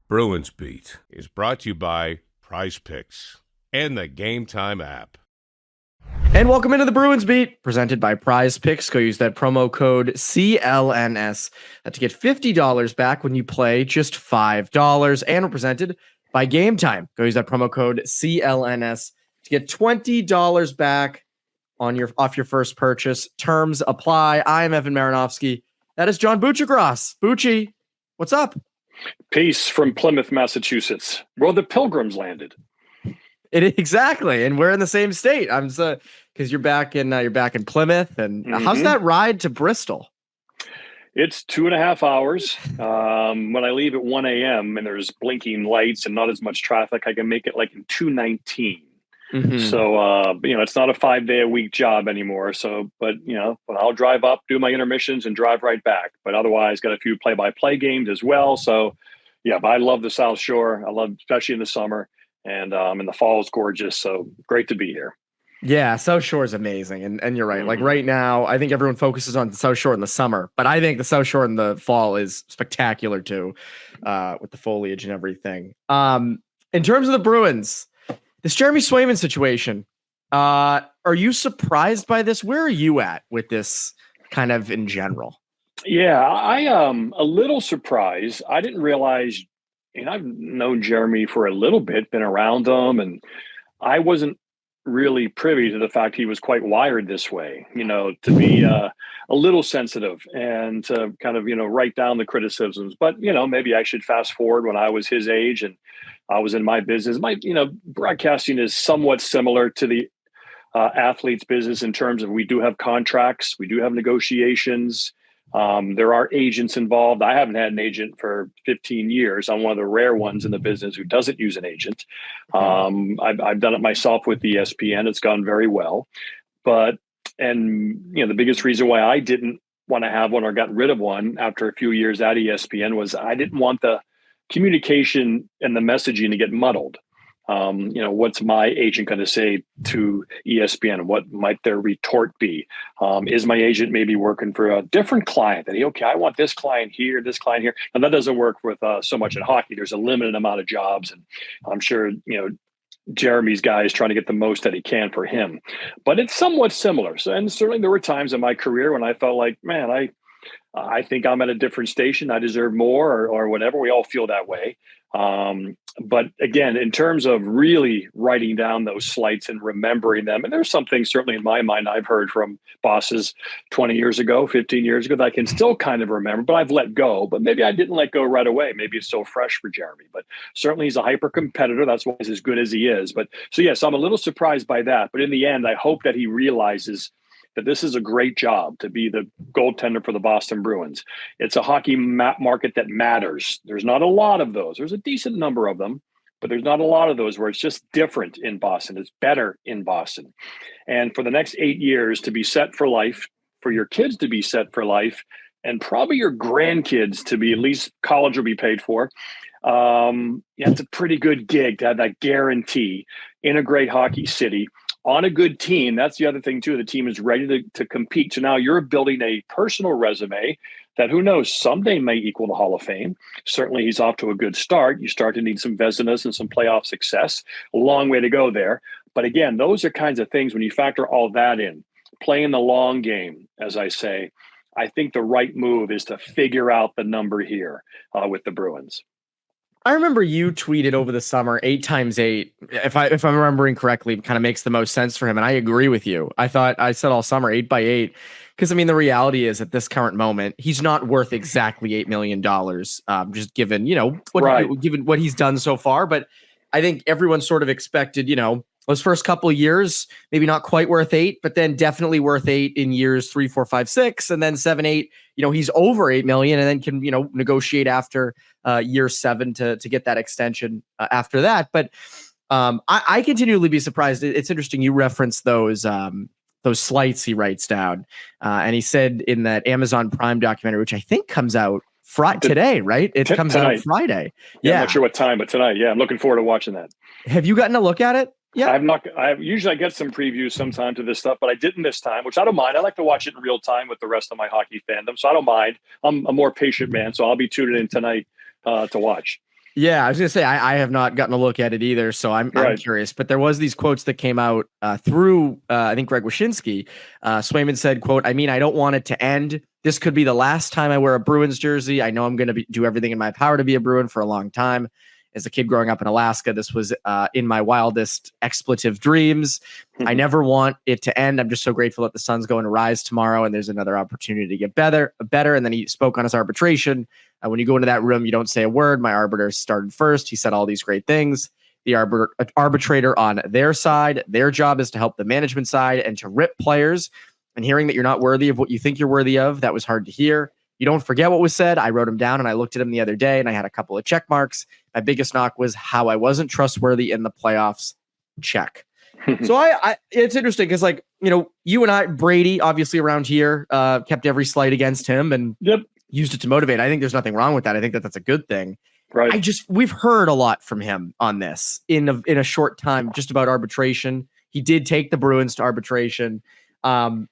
Bruins Beat is brought to you by Prize Picks and the Game Time app. And welcome into the Bruins Beat, presented by Prize Picks. Go use that promo code CLNS to get $50 back when you play just $5. And we're presented by Game Time. Go use that promo code CLNS to get $20 back on off your first purchase. Terms apply. I am Evan Marinovsky. That is John Buccigross. Bucci, what's up? Peace from Plymouth, Massachusetts, where the Pilgrims landed. Exactly, and we're in the same state. I'm so because you're back in Plymouth, and how's that ride to Bristol? It's 2.5 hours. When I leave at 1 a.m. and there's blinking lights and not as much traffic, I can make it like in 2:19. So it's not a 5-day-a-week job anymore. So, but I'll drive up, do my intermissions, and drive right back. But otherwise, got a few play-by-play games as well. So, yeah, but I love the South Shore. I love, especially in the summer. And the fall is gorgeous, so great to be here. Yeah, South Shore is amazing, and you're right. Like right now, I think everyone focuses on the South Shore in the summer, but I think the South Shore in the fall is spectacular too, with the foliage and everything. In terms of the Bruins, this Jeremy Swayman situation, are you surprised by this? Where are you at with this kind of in general? Yeah, I am a little surprised. I didn't realize. And I've known Jeremy for a little bit, been around him, and I wasn't really privy to the fact he was quite wired this way, to be a little sensitive and to kind of, write down the criticisms. But, maybe I should fast forward when I was his age and I was in my business. Broadcasting is somewhat similar to the athlete's business in terms of we do have contracts, we do have negotiations. There are agents involved. I haven't had an agent for 15 years. I'm one of the rare ones in the business who doesn't use an agent. I've done it myself with ESPN. It's gone very well. The biggest reason why I didn't want to have one or got rid of one after a few years at ESPN was I didn't want the communication and the messaging to get muddled. What's my agent going to say to ESPN? What might their retort be? Is my agent maybe working for a different client? That I want this client here, this client here. And that doesn't work with so much in hockey. There's a limited amount of jobs, and I'm sure Jeremy's guy is trying to get the most that he can for him. But it's somewhat similar. So, and certainly there were times in my career when I felt like, man, I think I'm at a different station. I deserve more or whatever. We all feel that way. But again, in terms of really writing down those slights and remembering them, and there's some things certainly in my mind I've heard from bosses 20 years ago, 15 years ago that I can still kind of remember, but I've let go. But maybe I didn't let go right away. Maybe it's still fresh for Jeremy. But certainly he's a hyper competitor. That's why he's as good as he is. But so yes, I'm a little surprised by that. But in the end, I hope that he realizes that this is a great job to be the goaltender for the Boston Bruins. It's a hockey market that matters. There's not a lot of those. There's a decent number of them, but there's not a lot of those where it's just different in Boston. It's better in Boston. And for the next 8 years to be set for life, for your kids to be set for life, and probably your grandkids to be, at least college will be paid for. It's a pretty good gig to have that guarantee in a great hockey city. On a good team, that's the other thing, too. The team is ready to compete. So now you're building a personal resume that, who knows, someday may equal the Hall of Fame. Certainly he's off to a good start. You start to need some Vezinas and some playoff success. A long way to go there. But again, those are kinds of things when you factor all that in, playing the long game, as I say, I think the right move is to figure out the number here with the Bruins. I remember you tweeted over the summer 8x8. If I'm remembering correctly, kind of makes the most sense for him. And I agree with you. I said all summer 8x8 because the reality is at this current moment, he's not worth exactly $8 million. Just given, given what he's done so far. But I think everyone sort of expected, those first couple of years, maybe not quite worth 8, but then definitely worth 8 in years 3, 4, 5, 6, and then 7, 8. He's over $8 million, and then can negotiate after year 7 to get that extension after that. But I continually be surprised. It's interesting you referenced those slights he writes down, and he said in that Amazon Prime documentary, which I think comes out today, right? It comes tonight. Out Friday. Yeah, I'm not sure what time, but tonight. Yeah, I'm looking forward to watching that. Have you gotten a look at it? Yeah, I usually get some previews sometime to this stuff, but I didn't this time, which I don't mind. I like to watch it in real time with the rest of my hockey fandom, so I don't mind. I'm a more patient man, so I'll be tuning in tonight to watch. Yeah, I was gonna say I have not gotten a look at it either, so I'm curious. But there was these quotes that came out through I think Greg Wyshynski. Swayman said, "quote I mean, I don't want it to end. This could be the last time I wear a Bruins jersey. I know I'm going to do everything in my power to be a Bruin for a long time. As a kid growing up in Alaska, this was in my wildest expletive dreams. I never want it to end. I'm just so grateful that the sun's going to rise tomorrow, and there's another opportunity to get better. And then he spoke on his arbitration. When you go into that room, you don't say a word. My arbiter started first. He said all these great things. The arbitrator on their side, their job is to help the management side and to rip players. And hearing that you're not worthy of what you think you're worthy of, that was hard to hear. You don't forget what was said. I wrote him down and I looked at him the other day and I had a couple of check marks. My biggest knock was how I wasn't trustworthy in the playoffs. Check. So I it's interesting because, like, you know, you and I, Brady, obviously around here, kept every slight against him and used it to motivate. I think there's nothing wrong with that. I think that that's a good thing. Right. We've heard a lot from him on this in a short time, just about arbitration. He did take the Bruins to arbitration. I'm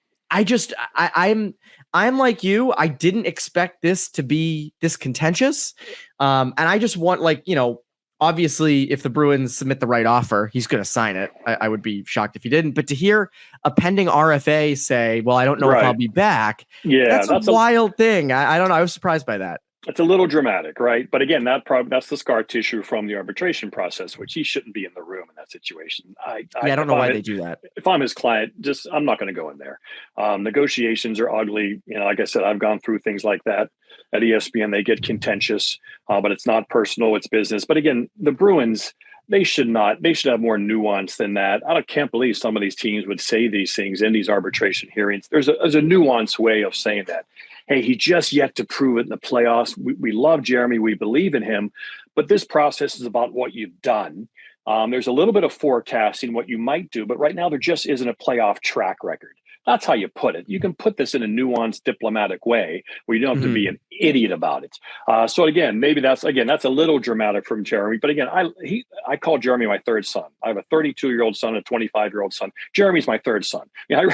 like you. I didn't expect this to be this contentious. And I just want, like, you know, obviously if the Bruins submit the right offer, he's going to sign it. I would be shocked if he didn't. But to hear a pending RFA say, well, I don't know if I'll be back. Yeah, that's a wild thing. I don't know. I was surprised by that. It's a little dramatic, right? But again, that's the scar tissue from the arbitration process, which he shouldn't be in the room in that situation. I don't know why they do that. If I'm his client, I'm not going to go in there. Negotiations are ugly. You know, like I said, I've gone through things like that at ESPN. They get contentious, but it's not personal; it's business. But again, the Bruins, they should have more nuance than that. I can't believe some of these teams would say these things in these arbitration hearings. There's a nuanced way of saying that. Hey, he just yet to prove it in the playoffs. We love Jeremy. We believe in him. But this process is about what you've done. There's a little bit of forecasting what you might do, but right now there just isn't a playoff track record. That's how you put it. You can put this in a nuanced, diplomatic way where you don't have to be an idiot about it. So again, maybe that's a little dramatic from Jeremy. But again, I call Jeremy my third son. I have a 32-year-old son, a 25-year-old son. Jeremy's my third son. Yeah,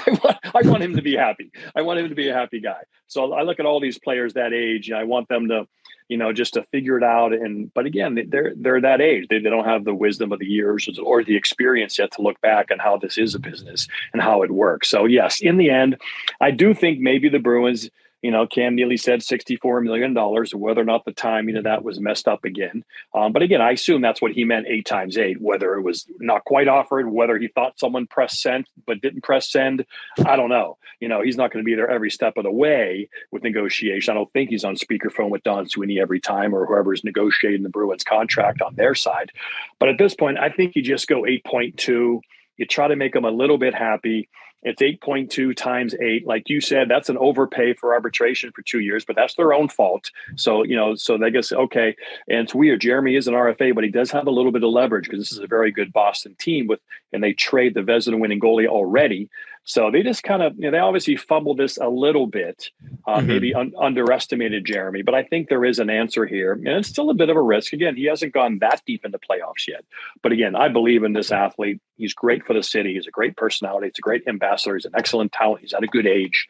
I want him to be happy. I want him to be a happy guy. So I look at all these players that age, and I want them to, you know, just to figure it out. But again, they're that age. They don't have the wisdom of the years or the experience yet to look back on how this is a business and how it works. So yes, in the end, I do think maybe the Bruins, you know, Cam Neely said $64 million, whether or not the timing of that was messed up again. But again, I assume that's what he meant 8 times 8, whether it was not quite offered, whether he thought someone pressed send but didn't press send. I don't know. You know, he's not going to be there every step of the way with negotiation. I don't think he's on speakerphone with Don Sweeney every time or whoever's negotiating the Bruins contract on their side. But at this point, I think you just go 8.2. You try to make them a little bit happy. It's 8.2 times 8. Like you said, that's an overpay for arbitration for 2 years, but that's their own fault. So, you know, so they guess, okay. And it's weird. Jeremy is an RFA, but he does have a little bit of leverage because this is a very good Boston team and they trade the Vezina winning goalie already. So they just kind of, you know, they obviously fumbled this a little bit, maybe underestimated Jeremy, but I think there is an answer here. And it's still a bit of a risk. Again, he hasn't gone that deep into playoffs yet. But again, I believe in this athlete. He's great for the city. He's a great personality. He's a great ambassador. He's an excellent talent. He's at a good age.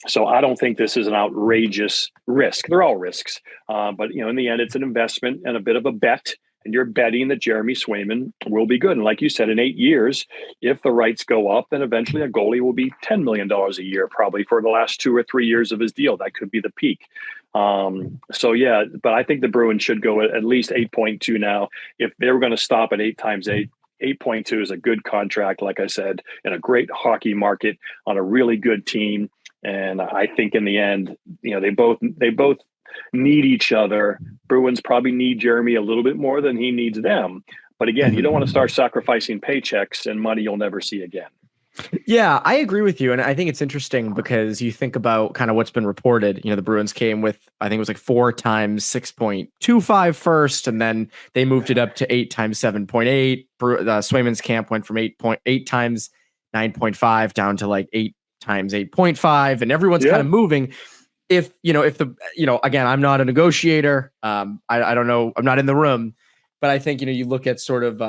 So I don't think this is an outrageous risk. They're all risks. But, you know, in the end, it's an investment and a bit of a bet. And you're betting that Jeremy Swayman will be good. And like you said, in 8 years, if the rights go up, then eventually a goalie will be $10 million a year, probably for the last 2 or 3 years of his deal. That could be the peak. So, yeah, but I think the Bruins should go at least 8.2 now. If they were going to stop at 8 times 8, 8.2 is a good contract, like I said, in a great hockey market on a really good team. And I think in the end, you know, they both need each other. Bruins probably need Jeremy a little bit more than he needs them. But again, you don't want to start sacrificing paychecks and money you'll never see again. Yeah, I agree with you. And I think it's interesting because you think about kind of what's been reported. You know, the Bruins came with, I think it was like 4 times 6.25 first, and then they moved it up to 8 times 7.8. Swayman's camp went from 8.8 times 9.5 down to like 8 times 8.5. And everyone's kind of moving. Again, I'm not a negotiator. I don't know. I'm not in the room, but I think, you know, you look at sort of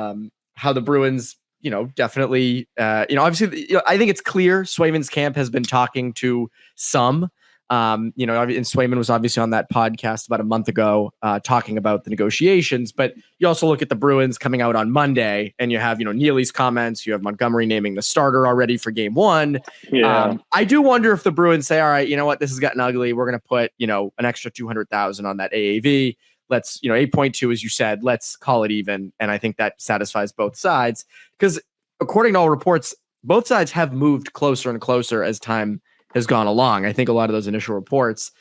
how the Bruins, you know, definitely, obviously, I think it's clear Swayman's camp has been talking to some And Swayman was obviously on that podcast about a month ago talking about the negotiations. But you also look at the Bruins coming out on Monday, and you have, Neely's comments. You have Montgomery naming the starter already for game one. Yeah. I do wonder if the Bruins say, all right, you know what, this has gotten ugly. We're going to put, an extra 200,000 on that AAV. Let's, 8.2, as you said, let's call it even. And I think that satisfies both sides because according to all reports, both sides have moved closer and closer as time has gone along. I think a lot of those initial reports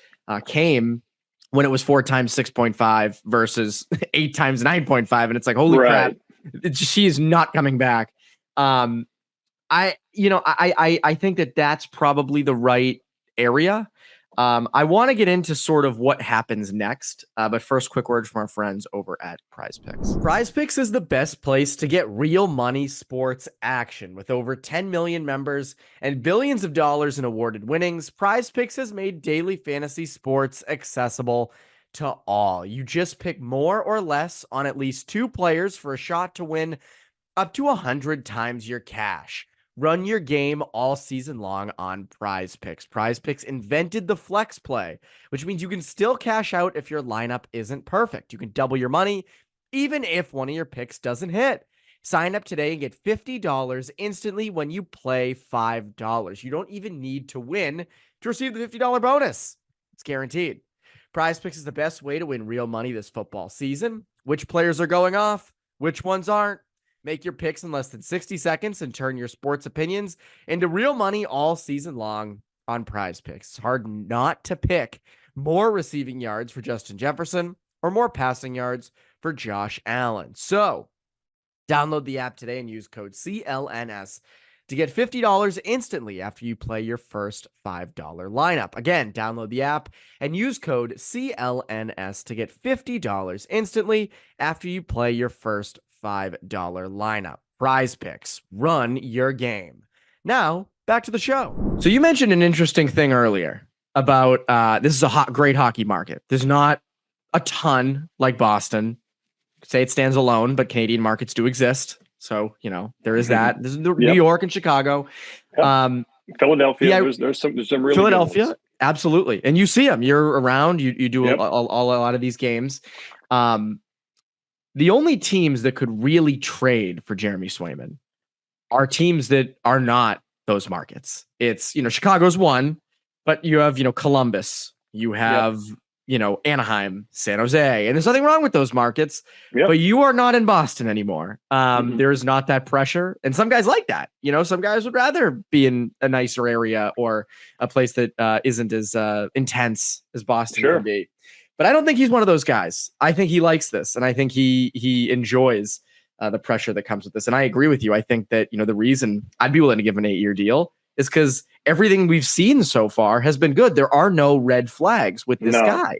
came when it was 4 times 6.5 versus 8 times 9.5. And it's like, holy crap, she is not coming back. I think that that's probably the right area. I want to get into sort of what happens next, but first, quick word from our friends over at Prize Picks. Prize Picks is the best place to get real money sports action. With over 10 million members and billions of dollars in awarded winnings, Prize Picks has made daily fantasy sports accessible to all. You just pick more or less on at least 2 players for a shot to win up to 100 times your cash. Run your game all season long on Prize Picks. Prize Picks invented the flex play, which means you can still cash out if your lineup isn't perfect. You can double your money even if one of your picks doesn't hit. Sign up today and get $50 instantly when you play $5. You don't even need to win to receive the $50 bonus. It's guaranteed. Prize Picks is the best way to win real money this football season. Which players are going off? Which ones aren't? Make your picks in less than 60 seconds and turn your sports opinions into real money all season long on Prize Picks. It's hard not to pick more receiving yards for Justin Jefferson or more passing yards for Josh Allen. So download the app today and use code CLNS to get $50 instantly after you play your first $5 lineup. Again, download the app and use code CLNS to get $50 instantly after you play your first $5 lineup. Prize Picks. Run your game. Now, back to the show. So you mentioned an interesting thing earlier about this is a great hockey market. There's not a ton like Boston. Say it stands alone, but Canadian markets do exist. So, there is that. There's New York and Chicago. Yep. Philadelphia. There's some really Philadelphia. good ones. Absolutely. And you see them. You're around. You do a lot of these games. The only teams that could really trade for Jeremy Swayman are teams that are not those markets. It's, Chicago's one, but you have, Columbus, you have, Anaheim, San Jose, and there's nothing wrong with those markets, but you are not in Boston anymore. There's not that pressure. And some guys like that. Some guys would rather be in a nicer area or a place that isn't as intense as Boston can be. But I don't think he's one of those guys. I think he likes this, and I think he enjoys the pressure that comes with this. And I agree with you. I think that, the reason I'd be willing to give an 8-year deal is because everything we've seen so far has been good. There are no red flags with this guy.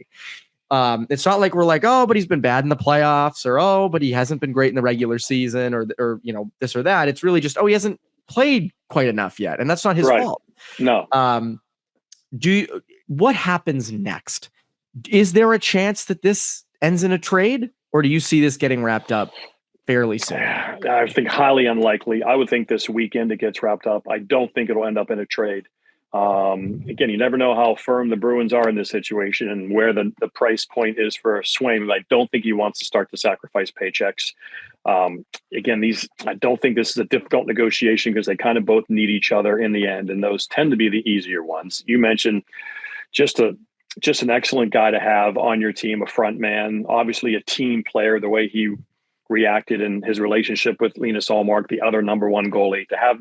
It's not like we're like, oh, but he's been bad in the playoffs, or, oh, but he hasn't been great in the regular season, or this or that. It's really just, oh, he hasn't played quite enough yet. And that's not his fault. No. What happens next? Is there a chance that this ends in a trade, or do you see this getting wrapped up fairly soon? I think highly unlikely. I would think this weekend it gets wrapped up. I don't think it'll end up in a trade. Again, you never know how firm the Bruins are in this situation and where the price point is for Swayman. I don't think he wants to start to sacrifice paychecks. Again, I don't think this is a difficult negotiation because they kind of both need each other in the end, and those tend to be the easier ones. You mentioned just an excellent guy to have on your team, a front man, obviously a team player, the way he reacted in his relationship with Linus Ullmark, the other number one goalie. To have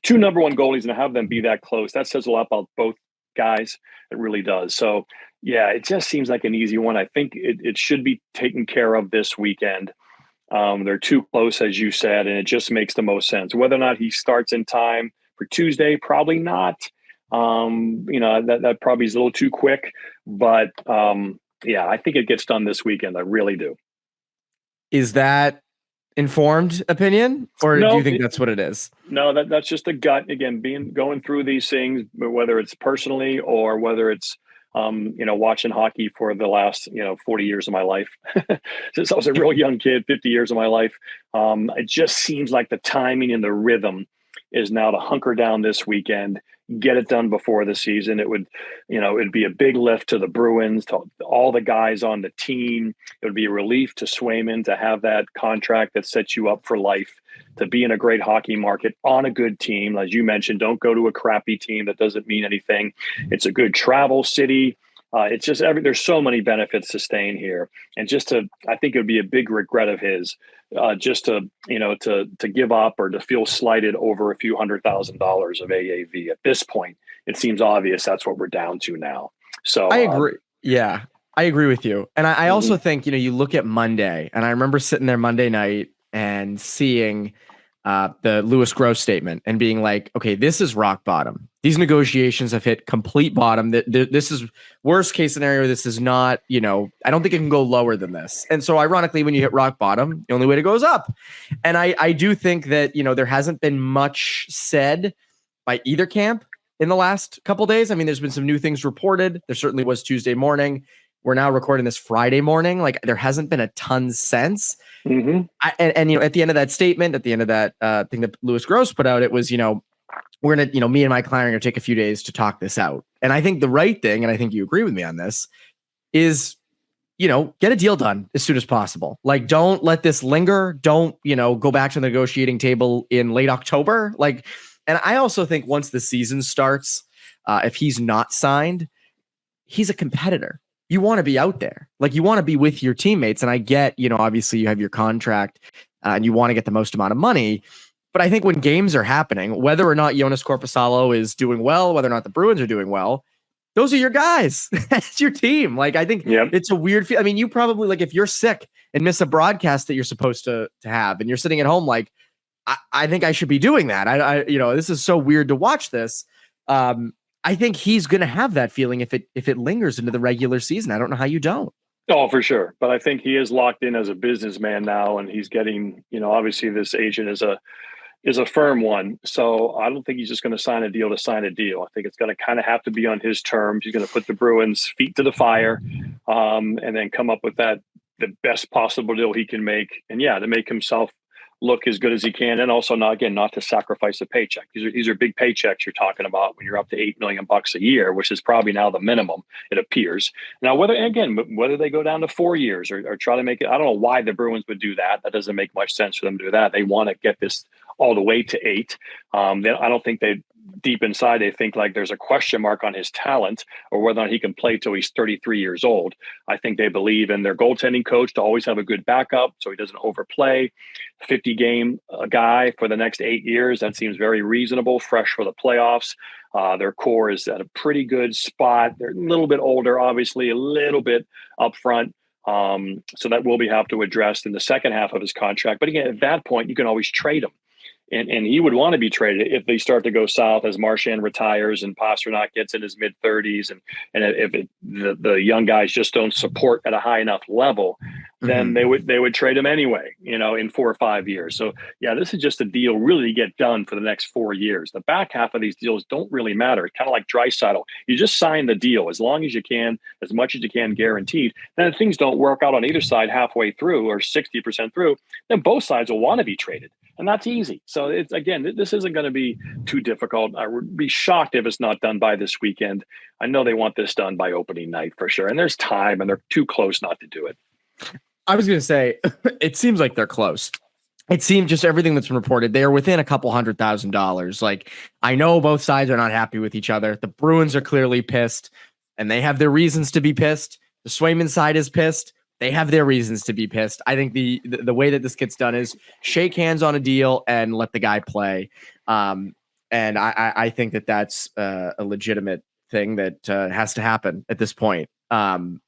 two number one goalies and to have them be that close, that says a lot about both guys. It really does. So, yeah, it just seems like an easy one. I think it should be taken care of this weekend. They're too close, as you said, and it just makes the most sense. Whether or not he starts in time for Tuesday, probably not. That probably is a little too quick, but I think it gets done this weekend. I really do. Is that informed opinion, or do you think that's what it is? No, that's just a gut. Again, going through these things, whether it's personally or whether it's watching hockey for the last 40 years of my life. Since I was a real young kid, 50 years of my life. It just seems like the timing and the rhythm is now to hunker down this weekend, get it done before the season. It'd be a big lift to the Bruins, to all the guys on the team. It would be a relief to Swayman to have that contract that sets you up for life, to be in a great hockey market on a good team. As you mentioned, don't go to a crappy team that doesn't mean anything. It's a good travel city. It's just there's so many benefits to staying here, and I think it would be a big regret of his, just to give up or to feel slighted over a few $100,000 of AAV. At this point, it seems obvious that's what we're down to now. So I agree. Yeah, I agree with you, and I also think you look at Monday, and I remember sitting there Monday night and seeing the Louis Gross statement and being like, okay, this is rock bottom. These negotiations have hit complete bottom. This is worst case scenario. This is not, I don't think it can go lower than this. And so ironically, when you hit rock bottom, the only way to go is up. And I do think that, there hasn't been much said by either camp in the last couple days. I mean, there's been some new things reported. There certainly was Tuesday morning. We're now recording this Friday morning. Like, there hasn't been a ton since. Mm-hmm. And at the end of that statement, at the end of that thing that Louis Gross put out, it was, we're going to, me and my client are going to take a few days to talk this out. And I think the right thing, and I think you agree with me on this, is, get a deal done as soon as possible. Like, don't let this linger. Don't, go back to the negotiating table in late October. Like, and I also think once the season starts, if he's not signed, he's a competitor. You want to be out there. Like, you want to be with your teammates. And I get, obviously you have your contract and you want to get the most amount of money. But I think when games are happening, whether or not Jonas Korpisalo is doing well, whether or not the Bruins are doing well, those are your guys. That's your team. Like, I think It's a weird feel. I mean, you probably, like, if you're sick and miss a broadcast that you're supposed to have, and you're sitting at home, like, I think I should be doing that. This is so weird to watch this. I think he's going to have that feeling if it lingers into the regular season. I don't know how you don't. Oh, for sure. But I think he is locked in as a businessman now, and he's getting, obviously this agent is a firm one. So I don't think he's just going to sign a deal to sign a deal. I think it's going to kind of have to be on his terms. He's going to put the Bruins' feet to the fire, and then come up with the best possible deal he can make. And to make himself look as good as he can, and also not to sacrifice a paycheck. These are big paychecks you're talking about when you're up to $8 million a year, which is probably now the minimum, it appears. Now, whether they go down to 4 years or try to make it, I don't know why the Bruins would do that. That doesn't make much sense for them to do that. They want to get this all the way to 8. I don't think deep inside they think like there's a question mark on his talent or whether or not he can play till he's 33 years old. I think they believe in their goaltending coach to always have a good backup so he doesn't overplay. 50-game guy for the next 8 years, that seems very reasonable, fresh for the playoffs. Their core is at a pretty good spot. They're a little bit older, obviously, a little bit up front. So that will have to address in the second half of his contract. But again, at that point, you can always trade him. And he would want to be traded if they start to go south as Marchand retires and Pasternak gets in his mid-30s, and if the young guys just don't support at a high enough level, then they would trade him anyway, in 4 or 5 years. So this is just a deal really to get done for the next 4 years. The back half of these deals don't really matter. It's kind of like Draisaitl. You just sign the deal as long as you can, as much as you can, guaranteed. Then if things don't work out on either side halfway through or 60% through, then both sides will want to be traded. And that's easy. So this isn't going to be too difficult. I would be shocked if it's not done by this weekend. I know they want this done by opening night for sure. And there's time and they're too close not to do it. I was going to say, it seems like they're close. It seems just everything that's been reported, they are within a couple $100,000. Like, I know both sides are not happy with each other. The Bruins are clearly pissed and they have their reasons to be pissed. The Swayman side is pissed. They have their reasons to be pissed. I think the way that this gets done is shake hands on a deal and let the guy play. And I think that's a legitimate thing that has to happen at this point. I'm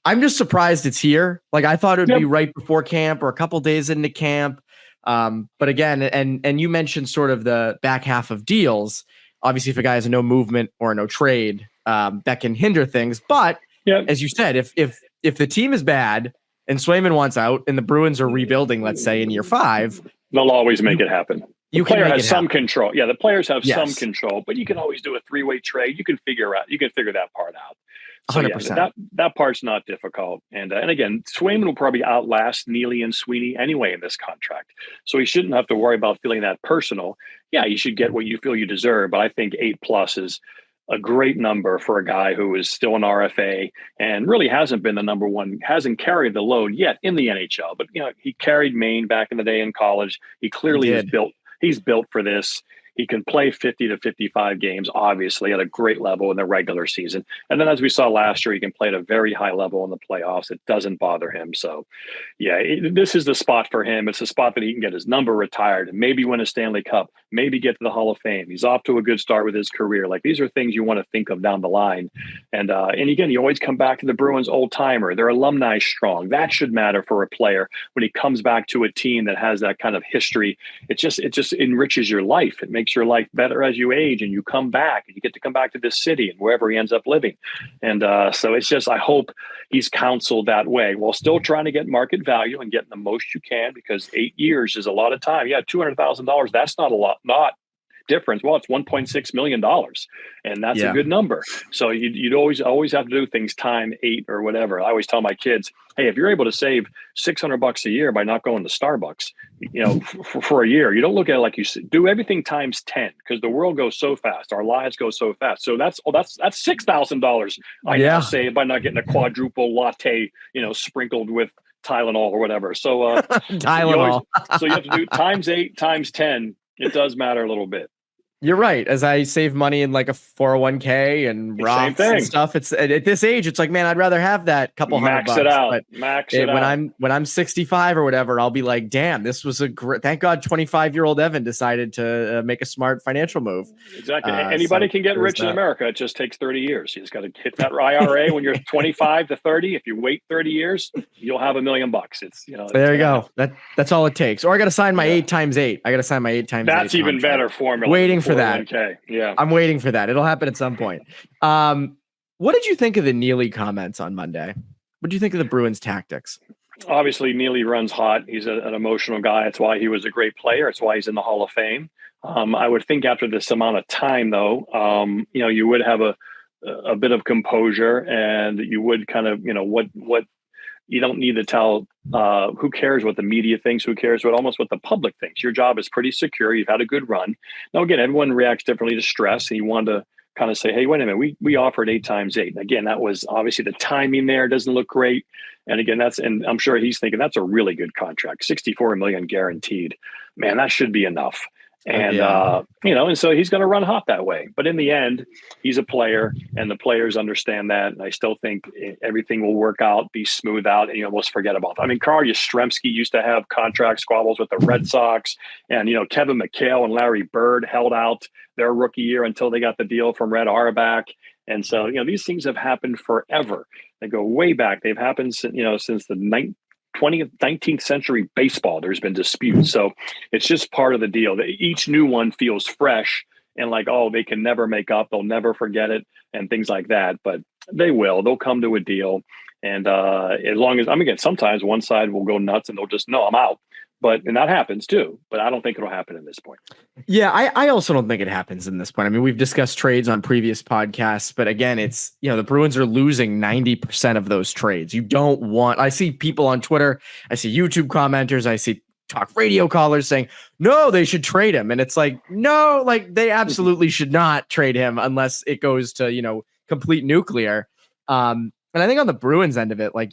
just surprised it's here. Like, I thought it would be right before camp or a couple days into camp. But again, and you mentioned sort of the back half of deals. Obviously, if a guy has a no movement or a no trade, that can hinder things. But as you said, if the team is bad and Swayman wants out and the Bruins are rebuilding, let's say in year 5, they'll always make it happen. The player has some control. Yeah, the players have some control, but you can always do a 3-way trade. You can figure that part out. So yeah, 100%. that part's not difficult. And again, Swayman will probably outlast Neely and Sweeney anyway in this contract. So he shouldn't have to worry about feeling that personal. Yeah, you should get what you feel you deserve, but I think 8+ is a great number for a guy who is still an RFA and really hasn't been the number one, hasn't carried the load yet in the NHL. But he carried Maine back in the day in college. He clearly is built. He's built for this. He can play 50 to 55 games, obviously, at a great level in the regular season. And then, as we saw last year, he can play at a very high level in the playoffs. It doesn't bother him. So, yeah, this is the spot for him. It's a spot that he can get his number retired and maybe win a Stanley Cup, maybe get to the Hall of Fame. He's off to a good start with his career. Like, these are things you want to think of down the line. And again, you always come back to the Bruins old timer. They're alumni strong. That should matter for a player when he comes back to a team that has that kind of history. It just enriches your life. It makes your life better as you age and you come back and you get to come back to this city and wherever he ends up living. And so it's just, I hope he's counseled that way while still trying to get market value and getting the most you can, because 8 years is a lot of time. Yeah, $200,000. That's not a lot, not difference. Well, it's $1.6 million, and that's a good number. So you'd always have to do things time 8 or whatever. I always tell my kids, hey, if you're able to save $600 a year by not going to Starbucks, for a year, you don't look at it like you do everything times 10, because the world goes so fast. Our lives go so fast. So that's $6,000 I now save by not getting a quadruple latte, sprinkled with Tylenol or whatever. So Tylenol. So you have to do times 8 times 10. It does matter a little bit. You're right. As I save money in like a 401k and Roths and stuff, it's at this age, it's like, man, I'd rather have that couple Max $100. It out. But Max it out. When I'm 65 or whatever, I'll be like, damn, this was a great. Thank God, 25-year-old Evan decided to make a smart financial move. Exactly. Anybody can get rich in America. It just takes 30 years. You just got to hit that IRA when you're 25 to 30. If you wait 30 years, you'll have $1 million. It's there you go. That's all it takes. Or I got to sign my 8 times 8. I got to sign my 8 times 8. That's even better formula. Waiting for that. Yeah, I'm waiting for that. It'll happen at some point. What did you think of the Neely comments on Monday? What do you think of the Bruins' tactics? Obviously, Neely runs hot. He's an emotional guy. That's why he was a great player. That's why he's in the Hall of Fame. I would think after this amount of time, though, you would have a bit of composure, and you would kind of, what you don't need to tell. Who cares what the media thinks? Who cares what the public thinks? Your job is pretty secure. You've had a good run. Now, again, everyone reacts differently to stress, and you want to kind of say, hey, wait a minute, we offered 8 times 8. And again, that was obviously the timing there doesn't look great. And again, and I'm sure he's thinking that's a really good contract, $64 million guaranteed. Man, that should be enough. And, and so he's going to run hot that way. But in the end, he's a player, and the players understand that. And I still think everything will work out, be smooth out, and you almost forget about that. I mean, Carl Yastrzemski used to have contract squabbles with the Red Sox, and, Kevin McHale and Larry Bird held out their rookie year until they got the deal from Red Auerbach. And so, these things have happened forever. They go way back. They've happened, since the 19th century baseball. There's been disputes. So it's just part of the deal. Each new one feels fresh and like, oh, they can never make up. They'll never forget it and things like that. But they will. They'll come to a deal. And as long as, again, sometimes one side will go nuts and they'll just, no, I'm out. And that happens too, but I don't think it'll happen at this point. Yeah, I also don't think it happens in this point. I mean, we've discussed trades on previous podcasts, but again, it's, the Bruins are losing 90% of those trades. I see people on Twitter, I see YouTube commenters, I see talk radio callers saying, no, they should trade him. And it's like, no, like they absolutely should not trade him unless it goes to, complete nuclear. And I think on the Bruins end of it, like,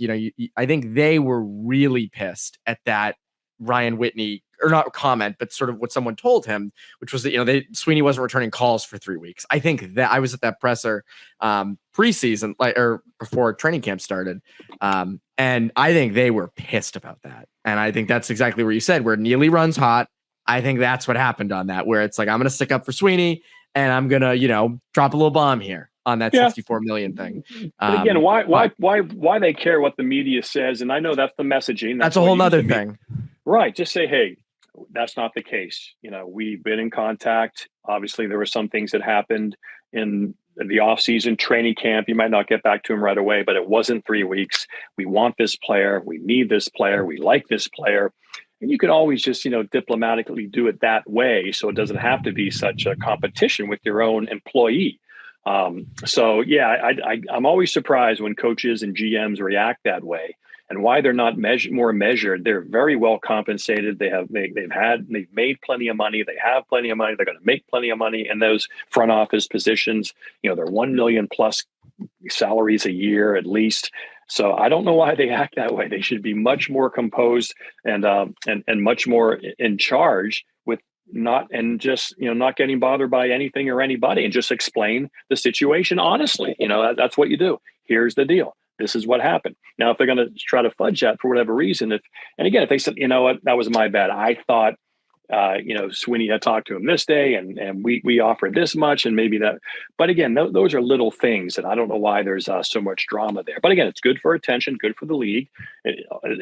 I think they were really pissed at that Ryan Whitney, or not comment, but sort of what someone told him, which was that, Sweeney wasn't returning calls for 3 weeks. I think that I was at that presser preseason, or before training camp started. And I think they were pissed about that. And I think that's exactly what you said, where Neely runs hot. I think that's what happened on that, where it's like, I'm going to stick up for Sweeney and I'm going to, drop a little bomb here on that 64 million thing. But again, why they care what the media says? And I know that's the messaging. That's a whole nother thing. Right. Just say, hey, that's not the case. We've been in contact. Obviously, there were some things that happened in the offseason training camp. You might not get back to him right away, but it wasn't 3 weeks. We want this player. We need this player. We like this player. And you can always just, diplomatically do it that way. So it doesn't have to be such a competition with your own employee. So yeah, I'm always surprised when coaches and GMs react that way, and why they're not more measured. They're very well compensated. They've made plenty of money. They have plenty of money. They're going to make plenty of money in those front office positions. They're 1 million plus salaries a year at least. So I don't know why they act that way. They should be much more composed and much more in charge with not getting bothered by anything or anybody, and just explain the situation honestly. That's what you do. Here's the deal. This is what happened. Now, if they're going to try to fudge that for whatever reason, if they said, you know what, that was my bad. I thought, Sweeney had talked to him this day, and we offered this much, and maybe that. But again, those are little things, and I don't know why there's so much drama there. But again, it's good for attention, good for the league.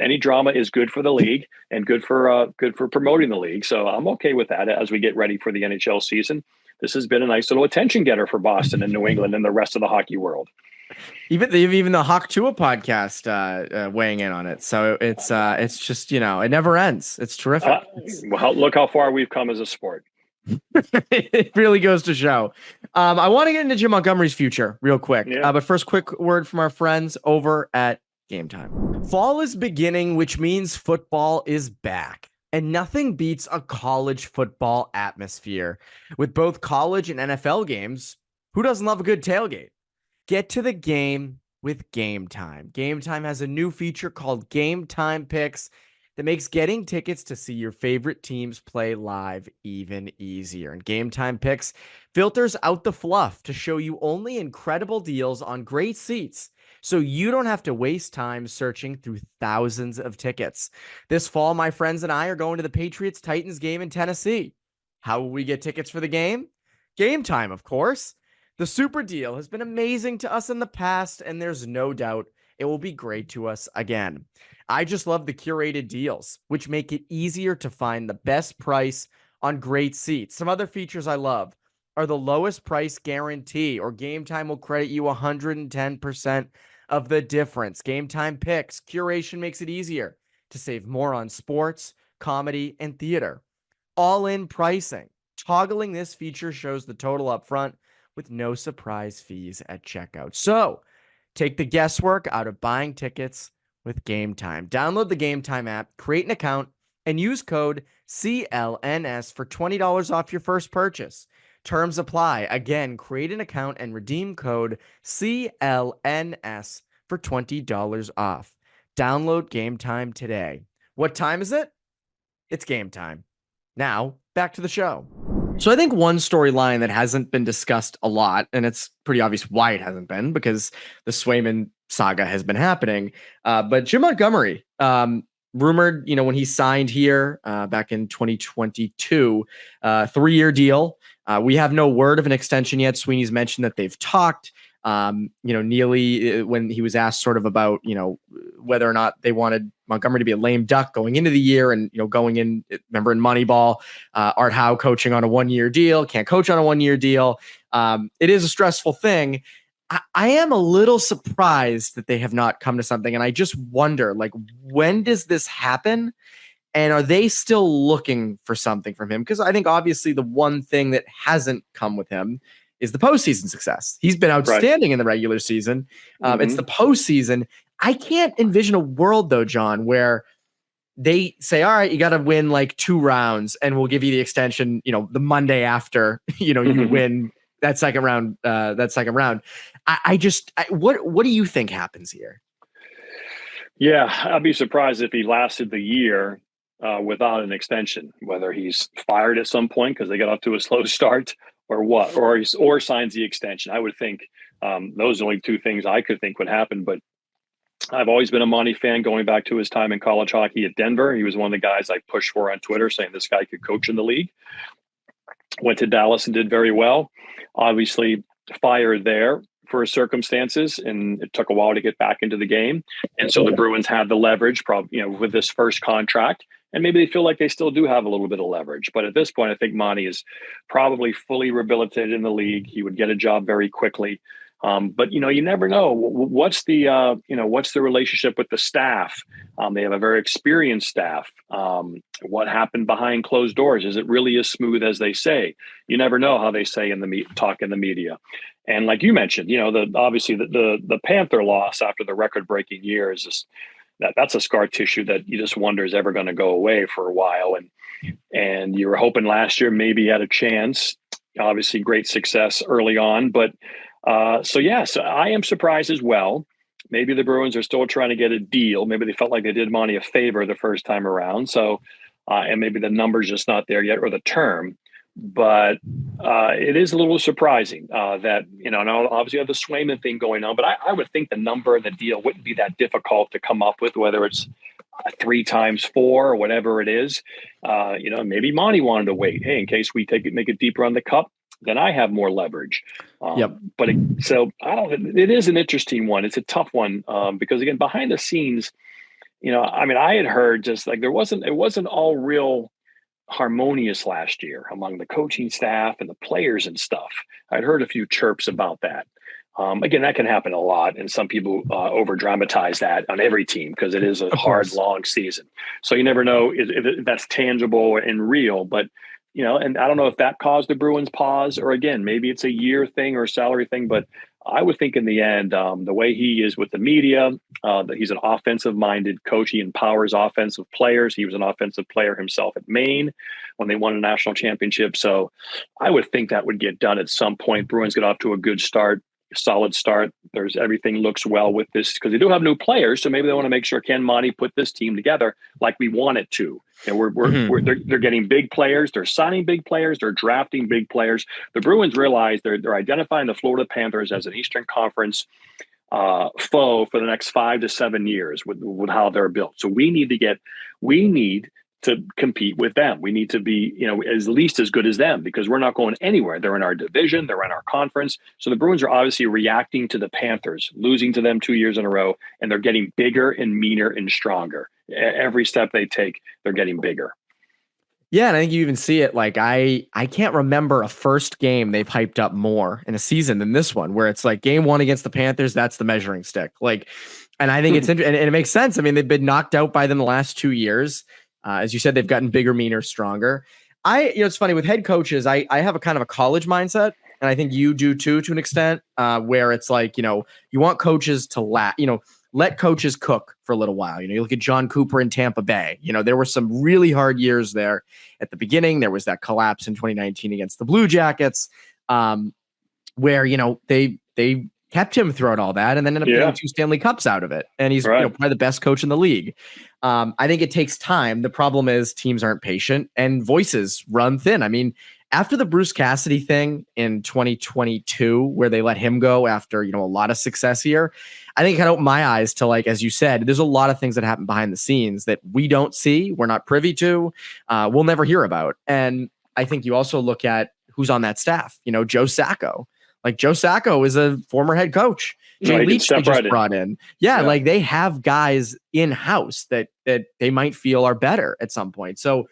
Any drama is good for the league and good for promoting the league. So I'm okay with that as we get ready for the NHL season. This has been a nice little attention getter for Boston and New England and the rest of the hockey world. Even the Hawk Tua podcast weighing in on it. So it's just, it never ends. It's terrific. Look how far we've come as a sport. It really goes to show. I want to get into Jim Montgomery's future real quick. Yeah. But first, quick word from our friends over at Game Time. Fall is beginning, which means football is back. And nothing beats a college football atmosphere. With both college and NFL games, who doesn't love a good tailgate? Get to the game with Game Time. Game Time has a new feature called Game Time Picks that makes getting tickets to see your favorite teams play live even easier. And Game Time Picks filters out the fluff to show you only incredible deals on great seats, so you don't have to waste time searching through thousands of tickets. This fall, my friends and I are going to the Patriots-Titans game in Tennessee. How will we get tickets for the game? Game Time, of course. The super deal has been amazing to us in the past, and there's no doubt it will be great to us again. I just love the curated deals, which make it easier to find the best price on great seats. Some other features I love are the lowest price guarantee, or Game Time will credit you 110% of the difference. Game Time Picks. Curation makes it easier to save more on sports, comedy, and theater. All-in pricing. Toggling this feature shows the total up front with no surprise fees at checkout. So, take the guesswork out of buying tickets with Game Time. Download the Game Time app, create an account, and use code CLNS for $20 off your first purchase. Terms apply. Again, create an account and redeem code CLNS for $20 off. Download Game Time today. What time is it? It's game time. Now, back to the show. So I think one storyline that hasn't been discussed a lot, and it's pretty obvious why it hasn't been, because the Swayman saga has been happening. But Jim Montgomery, rumored, when he signed here back in 2022, 3-year deal. We have no word of an extension yet. Sweeney's mentioned that they've talked. Neely, when he was asked sort of about, whether or not they wanted Montgomery to be a lame duck going into the year and, going in, remember in Moneyball, Art Howe coaching on a 1-year deal, can't coach on a 1-year deal. It is a stressful thing. I am a little surprised that they have not come to something. And I just wonder, when does this happen? And are they still looking for something from him? Because I think obviously the one thing that hasn't come with him is the postseason success. He's been outstanding in the regular season. It's the postseason. I can't envision a world, though, John, where they say, all right, you got to win 2 rounds and we'll give you the extension, the Monday after, you win that second round. What do you think happens here? Yeah, I'd be surprised if he lasted the year without an extension, whether he's fired at some point because they got off to a slow start or what, or signs the extension. I would think those are only 2 things I could think would happen. But I've always been a Monty fan going back to his time in college hockey at Denver. He was one of the guys I pushed for on Twitter saying this guy could coach in the league. Went to Dallas and did very well. Obviously fired there for his circumstances, and it took a while to get back into the game. And so the Bruins had the leverage probably, with this first contract, and maybe they feel like they still do have a little bit of leverage. But at this point, I think Monty is probably fully rehabilitated in the league. He would get a job very quickly. But you never know. What's the what's the relationship with the staff? They have a very experienced staff. What happened behind closed doors? Is it really as smooth as they say? You never know how they say in the talk in the media. And like you mentioned, obviously the Panther loss after the record-breaking year is just that's a scar tissue that you just wonder is ever going to go away for a while. And you were hoping last year maybe you had a chance. Obviously, great success early on, but so I am surprised as well. Maybe the Bruins are still trying to get a deal. Maybe they felt like they did Monty a favor the first time around. So, and maybe the number's just not there yet, or the term. But it is a little surprising that, now obviously you have the Swayman thing going on, but I would think the number of the deal wouldn't be that difficult to come up with, whether it's 3 times 4 or whatever it is. Maybe Monty wanted to wait. Hey, in case we make it deeper on the cup, then I have more leverage. Yep. But it is an interesting one. It's a tough one because again, behind the scenes, I had heard just like it wasn't all real harmonious last year among the coaching staff and the players and stuff. I'd heard a few chirps about that. Again, that can happen a lot, and some people over dramatize that on every team because it is a hard, long season. So you never know if that's tangible and real. But and I don't know if that caused the Bruins pause, or again, maybe it's a year thing or a salary thing. But I would think in the end, the way he is with the media, that he's an offensive-minded coach. He empowers offensive players. He was an offensive player himself at Maine when they won a national championship. So I would think that would get done at some point. Bruins get off to a good start. Solid start. Everything looks well with this because they do have new players, so maybe they want to make sure can Monty put this team together like we want it to. And they're getting big players, they're signing big players, they're drafting big players. The Bruins realize they're identifying the Florida Panthers as an Eastern Conference foe for the next 5 to 7 years with how they're built. So we need to compete with them. We need to be, at least as good as them because we're not going anywhere. They're in our division. They're in our conference. So the Bruins are obviously reacting to the Panthers, losing to them 2 years in a row, and they're getting bigger and meaner and stronger. Every step they take, they're getting bigger. Yeah, and I think you even see it. Like I can't remember a first game they've hyped up more in a season than this one, where it's like game 1 against the Panthers, that's the measuring stick. Like, and I think it's interesting, and it makes sense. I mean, they've been knocked out by them the last 2 years. As you said, they've gotten bigger, meaner, stronger. It's funny with head coaches. I have a kind of a college mindset, and I think you do too, to an extent, where it's like, you want coaches to let coaches cook for a little while. You look at John Cooper in Tampa Bay. There were some really hard years there at the beginning. There was that collapse in 2019 against the Blue Jackets, where, they kept him throughout all that and then ended up getting 2 Stanley Cups out of it. And he's probably the best coach in the league. I think it takes time. The problem is teams aren't patient and voices run thin. I mean, after the Bruce Cassidy thing in 2022, where they let him go after, a lot of success here, I think it kind of opened my eyes to, like, as you said, there's a lot of things that happen behind the scenes that we don't see, we're not privy to, we'll never hear about. And I think you also look at who's on that staff, Joe Sacco. Like Joe Sacco is a former head coach. Jay Leach they just brought in. Yeah, like they have guys in-house that they might feel are better at some point. So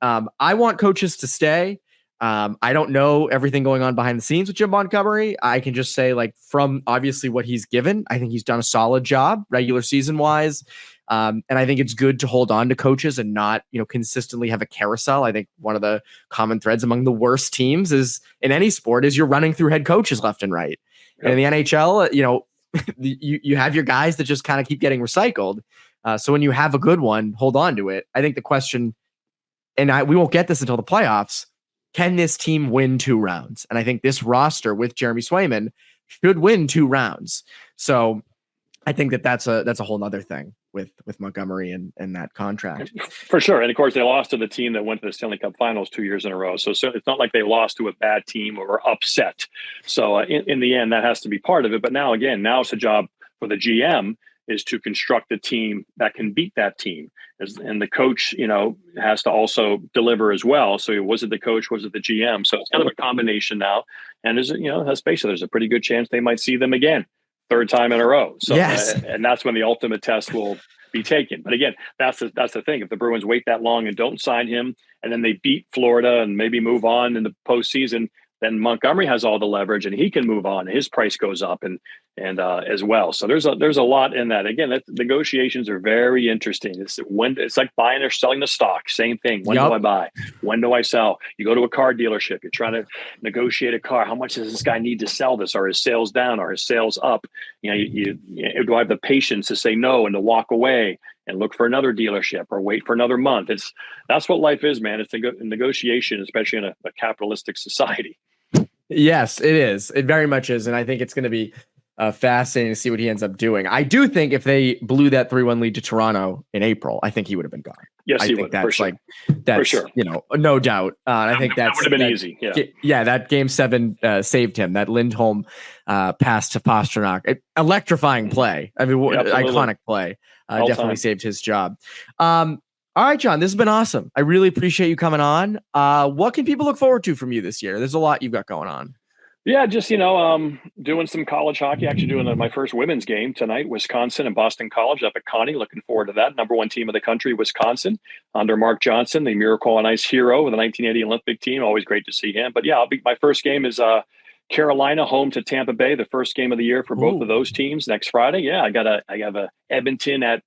I want coaches to stay. I don't know everything going on behind the scenes with Jim Montgomery. I can just say, like, from obviously what he's given, I think he's done a solid job regular season wise. And I think it's good to hold on to coaches and not, consistently have a carousel. I think one of the common threads among the worst teams is in any sport is you're running through head coaches left and right. Yep. And in the NHL, you have your guys that just kind of keep getting recycled. So when you have a good one, hold on to it. I think the question, and we won't get this until the playoffs, can this team win 2 rounds? And I think this roster with Jeremy Swayman should win 2 rounds. So I think that's a whole nother thing with Montgomery and that contract. For sure. And of course, they lost to the team that went to the Stanley Cup Finals 2 years in a row. So it's not like they lost to a bad team or were upset. So in the end, that has to be part of it. But now it's a job for the GM is to construct a team that can beat that team. And the coach, has to also deliver as well. So was it the coach? Was it the GM? So it's kind of a combination now. And let's face it, there's a pretty good chance they might see them again. 3rd time in a row. So, yes. And that's when the ultimate test will be taken. But again, that's the thing. If the Bruins wait that long and don't sign him, and then they beat Florida and maybe move on in the postseason, then Montgomery has all the leverage and he can move on. His price goes up and as well. So there's a lot in that. Again, negotiations are very interesting. It's like buying or selling the stock. Same thing. When do I buy? When do I sell? You go to a car dealership. You're trying to negotiate a car. How much does this guy need to sell this? Are his sales down? Are his sales up? Do I have the patience to say no and to walk away and look for another dealership or wait for another month? That's what life is, man. It's a negotiation, especially in a capitalistic society. Yes, it is. It very much is. And I think it's going to be fascinating to see what he ends up doing. I do think if they blew that 3-1 lead to Toronto in April, I think he would have been gone. Yes, I he think would. That's for sure. No doubt. I think that would have been easy. Yeah. That game 7 saved him. That Lindholm pass to Pastrnak, electrifying play. I mean, iconic play. Definitely saved his job. All right, John, this has been awesome. I really appreciate you coming on. What can people look forward to from you this year? There's a lot you've got going on. Yeah, just, doing some college hockey, actually doing my first women's game tonight, Wisconsin and Boston College up at Connie. Looking forward to that. Number 1 team of the country, Wisconsin, under Mark Johnson, the Miracle on Ice hero of the 1980 Olympic team. Always great to see him. But yeah, my first game is Carolina home to Tampa Bay, the first game of the year for both of those teams next Friday. Yeah, I have a Edmonton at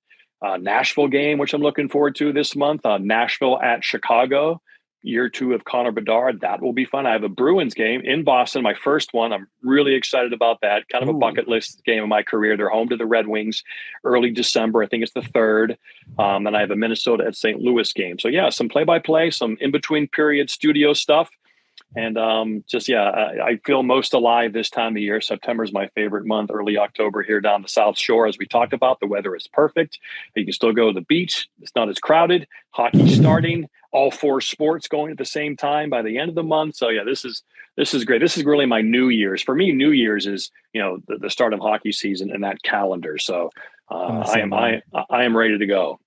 Nashville game, which I'm looking forward to this month. Nashville at Chicago, year 2 of Connor Bedard. That will be fun. I have a Bruins game in Boston, my first one. I'm really excited about that. Kind of a bucket list game of my career. They're home to the Red Wings early December. I think it's the 3rd. Then I have a Minnesota at St. Louis game. So yeah, some play-by-play, some in-between period studio stuff. And I feel most alive this time of year. September is my favorite month. Early October here down the South Shore, as we talked about, the weather is perfect. You can still go to the beach. It's not as crowded. Hockey starting. All 4 sports going at the same time by the end of the month. So yeah, this is great. This is really my New Year's. For me, New Year's is the start of hockey season and that calendar. So I am ready to go.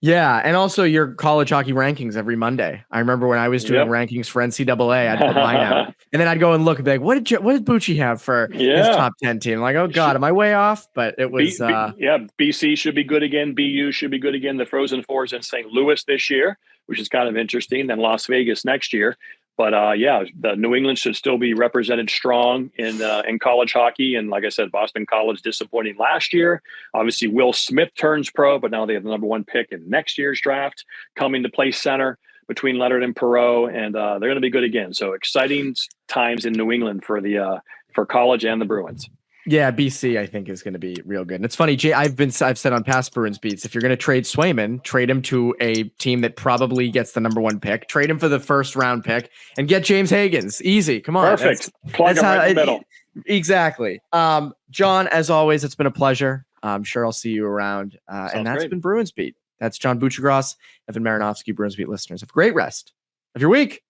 Yeah, and also your college hockey rankings every Monday. I remember when I was doing rankings for NCAA, I'd put mine out, and then I'd go and look and be like, "What did Bucci have for his top 10 team?" I'm like, "Oh God, am I way off?" But it was BC should be good again. BU should be good again. The Frozen Fours in St. Louis this year, which is kind of interesting. Then Las Vegas next year. But the New England should still be represented strong in college hockey. And like I said, Boston College disappointing last year. Obviously, Will Smith turns pro, but now they have the number 1 pick in next year's draft coming to play center between Leonard and Perreault, and they're going to be good again. So exciting times in New England for college and the Bruins. Yeah, BC I think is going to be real good. And it's funny, Jay, I've said on past Bruins beats, if you're going to trade Swayman, trade him to a team that probably gets the number 1 pick, trade him for the 1st round pick, and get James Hagens. Easy. Come on. Perfect. Plug him right in the middle. Exactly. John, as always, it's been a pleasure. I'm sure I'll see you around. And that's been Bruins Beat. That's John Buccigross, Evan Marinovsky, Bruins Beat listeners. Have a great rest of your week.